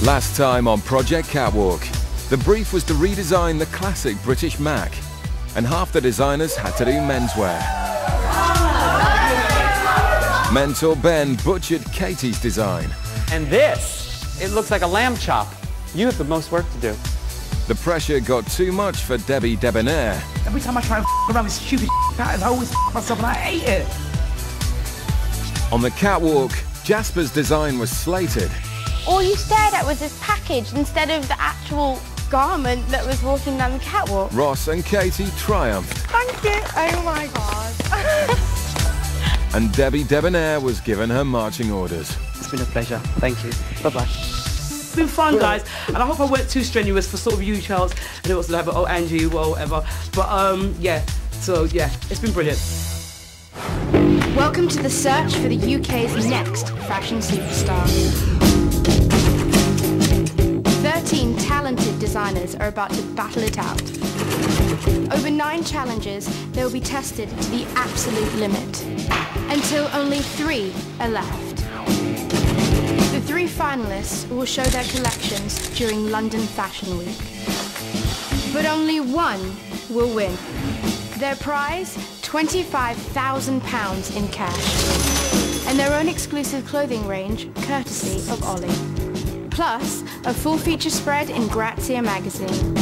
Last time on Project Catwalk, the brief was to redesign the classic British Mac, and half the designers had to do menswear. Mentor Ben butchered Katie's design. And this, it looks like a lamb chop. You have the most work to do. The pressure got too much for Debbie Debonair. Every time I try and around with stupid patterns, I always myself and I hate it. On the catwalk, Jasper's design was slated. All you stared at was this package instead of the actual garment that was walking down the catwalk. Ross and Katie triumphed. Thank you. Oh my God. And Debbie Debonair was given her marching orders. It's been a pleasure. Thank you. Bye-bye. It's been fun, guys, and I hope I weren't too strenuous for sort of you, Charles, and also have Angie, whatever. But yeah, so yeah, it's been brilliant. Welcome to the search for the UK's next fashion superstar. 13 talented designers are about to battle it out. Over 9 challenges, they will be tested to the absolute limit, until only 3 are left. The 3 finalists will show their collections during London Fashion Week. But only one will win. Their prize, £25,000 in cash. And their own exclusive clothing range, courtesy of Ollie. Plus, a full feature spread in Grazia magazine.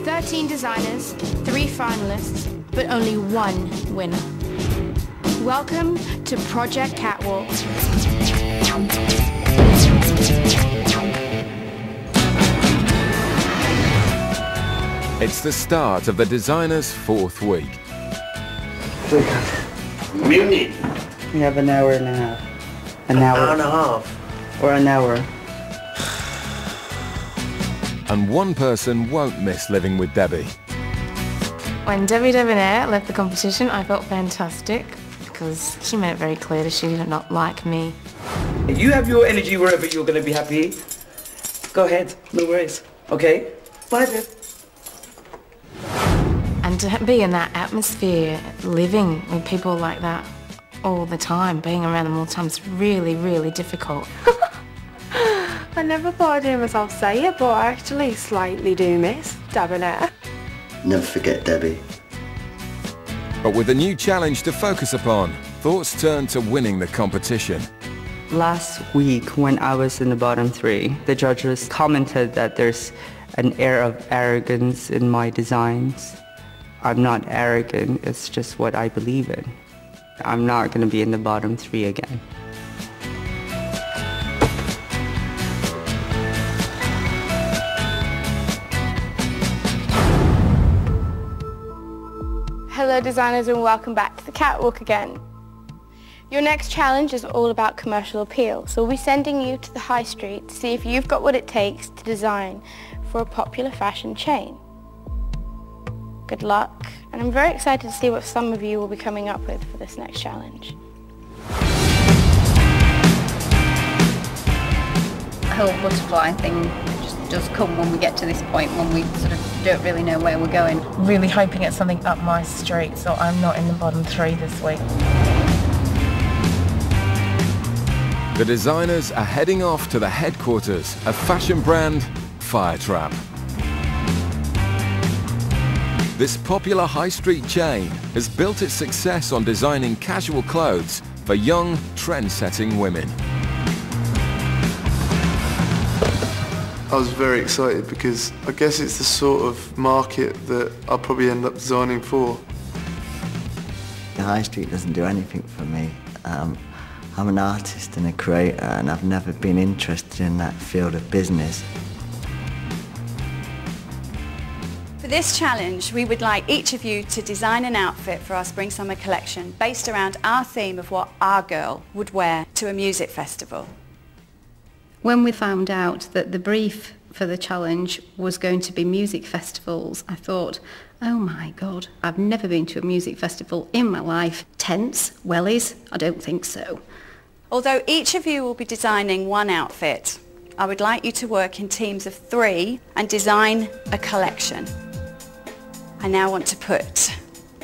13 designers, 3 finalists, but only 1 winner. Welcome to Project Catwalk. It's the start of the designer's 4th week. Munich. We have an hour and a half. An hour and a half. Or an hour. And one person won't miss living with Debbie. When Debbie Debonair left the competition, I felt fantastic because she made it very clear that she did not like me. You have your energy wherever you're going to be happy. Go ahead, no worries. Okay? Bye then. And to be in that atmosphere, living with people like that all the time, being around them all the time, is really, really difficult. I never thought I'd hear myself say it, but I actually slightly do miss Debonair. Never forget Debbie. But with a new challenge to focus upon, thoughts turned to winning the competition. Last week, when I was in the bottom 3, the judges commented that there's an air of arrogance in my designs. I'm not arrogant, it's just what I believe in. I'm not going to be in the bottom 3 again. Hello designers and welcome back to the Catwalk again. Your next challenge is all about commercial appeal, so we'll be sending you to the high street to see if you've got what it takes to design for a popular fashion chain. Good luck, and I'm very excited to see what some of you will be coming up with for this next challenge. The whole butterfly thing just does come when we get to this point when we sort of don't really know where we're going. Really hoping it's something up my street, so I'm not in the bottom 3 this week. The designers are heading off to the headquarters of fashion brand Firetrap. This popular high street chain has built its success on designing casual clothes for young, trend-setting women. I was very excited because I guess it's the sort of market that I'll probably end up designing for. The high street doesn't do anything for me. I'm an artist and a creator, and I've never been interested in that field of business. For this challenge, we would like each of you to design an outfit for our Spring-Summer collection based around our theme of what our girl would wear to a music festival. When we found out that the brief for the challenge was going to be music festivals, I thought, oh my God, I've never been to a music festival in my life. Tents, wellies, I don't think so. Although each of you will be designing one outfit, I would like you to work in teams of 3 and design a collection. I now want to put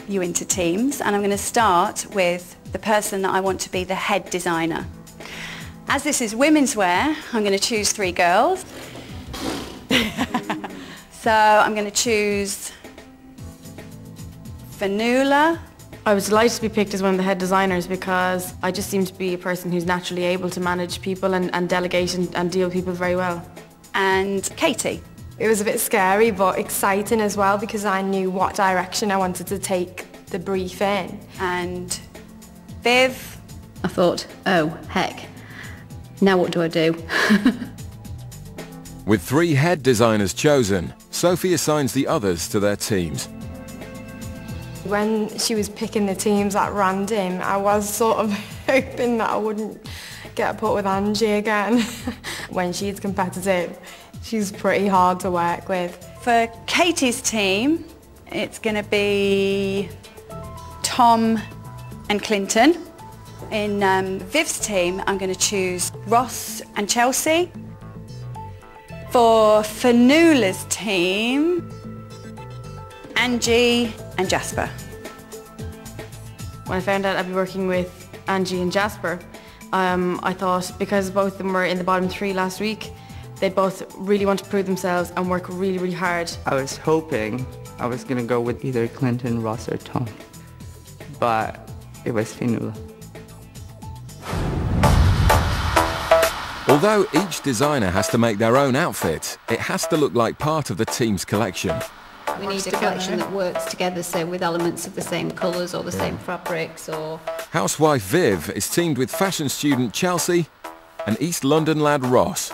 you into teams, and I'm going to start with the person that I want to be the head designer. As this is women's wear, I'm going to choose 3 girls. So I'm going to choose Fionnuala. I was delighted to be picked as one of the head designers because I just seem to be a person who's naturally able to manage people and delegate and deal with people very well. And Katie. It was a bit scary but exciting as well because I knew what direction I wanted to take the brief in. And Viv. I thought, oh, heck, now what do I do? With 3 head designers chosen, Sophie assigns the others to their teams. When she was picking the teams at random, I was sort of hoping that I wouldn't get put with Angie again. When she's competitive, she's pretty hard to work with. For Katie's team, it's going to be Tom and Clinton. In Viv's team, I'm going to choose Ross and Chelsea. For Fionnuala's team, Angie and Jasper. When I found out I'd be working with Angie and Jasper, I thought because both of them were in the bottom 3 last week, they'd both really want to prove themselves and work really, really hard. I was hoping I was going to go with either Clinton, Ross or Tom, but it was Fionnuala. Although each designer has to make their own outfit, it has to look like part of the team's collection. We need a collection that works together, so with elements of the same colours or the same fabrics or... Housewife Viv is teamed with fashion student Chelsea and East London lad Ross,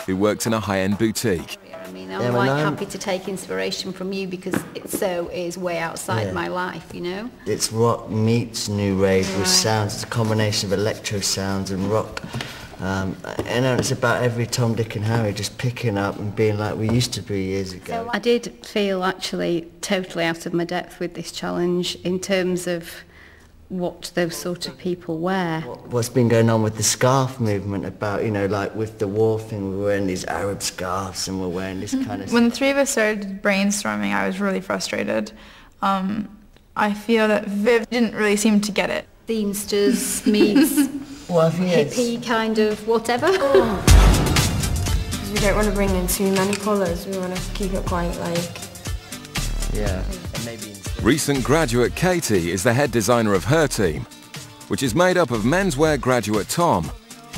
who works in a high-end boutique. I mean, I'm quite happy to take inspiration from you because it so is way outside my life, you know? It's rock meets new rave with sounds. It's a combination of electro sounds and rock. And it's about every Tom, Dick and Harry just picking up and being like we used to be years ago. I did feel actually totally out of my depth with this challenge in terms of what those sort of people wear. What's been going on with the scarf movement about, you know, like with the war thing, we're wearing these Arab scarves and we're wearing this kind of... When the 3 of us started brainstorming, I was really frustrated. I feel that Viv didn't really seem to get it. Themesters meets hippie kind of whatever. We don't want to bring in too many colours, we want to keep it quite like... Yeah. Recent graduate Katie is the head designer of her team, which is made up of menswear graduate Tom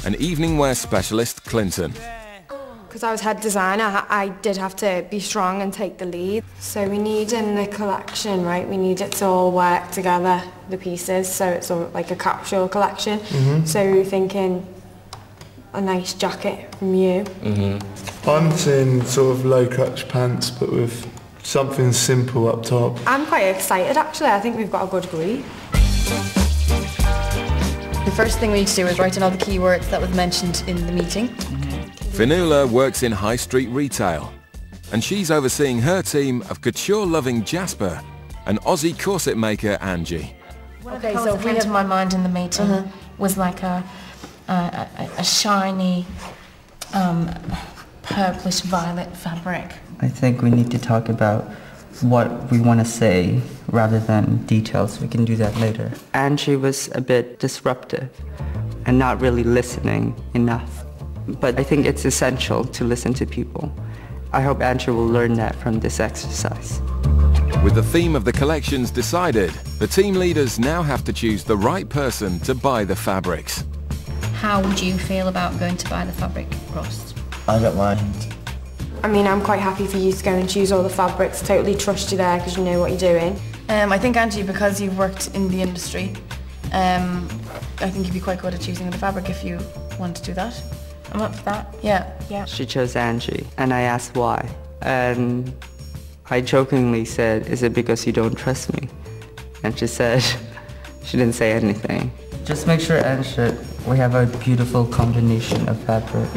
and evening wear specialist Clinton. Because I was head designer, I did have to be strong and take the lead. So we need in the collection, right, we need it to all work together, the pieces, so it's all like a capsule collection. So we were thinking a nice jacket from you. I'm seeing sort of low crotch pants, but with something simple up top. I'm quite excited actually, I think we've got a good brief. The first thing we need to do is write in all the keywords that was mentioned in the meeting. Fionnuala works in high street retail, and she's overseeing her team of couture-loving Jasper and Aussie corset maker Angie. Okay, so if we came to my mind in the meeting was like a shiny purplish violet fabric. I think we need to talk about what we want to say rather than details. We can do that later. Angie was a bit disruptive and not really listening enough. But I think it's essential to listen to people. I hope Angie will learn that from this exercise. With the theme of the collections decided, the team leaders now have to choose the right person to buy the fabrics. How would you feel about going to buy the fabric, Ross? I don't mind. I mean, I'm quite happy for you to go and choose all the fabrics, totally trust you there because you know what you're doing. I think Angie, because you've worked in the industry, I think you'd be quite good at choosing the fabric if you want to do that. I'm up for that. Yeah. She chose Angie, and I asked why. And I jokingly said, is it because you don't trust me? And she said, she didn't say anything. Just make sure, Angie, we have a beautiful combination of fabric.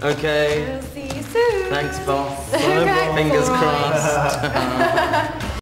Okay. We'll see you soon. Thanks, boss. Okay. Fingers crossed.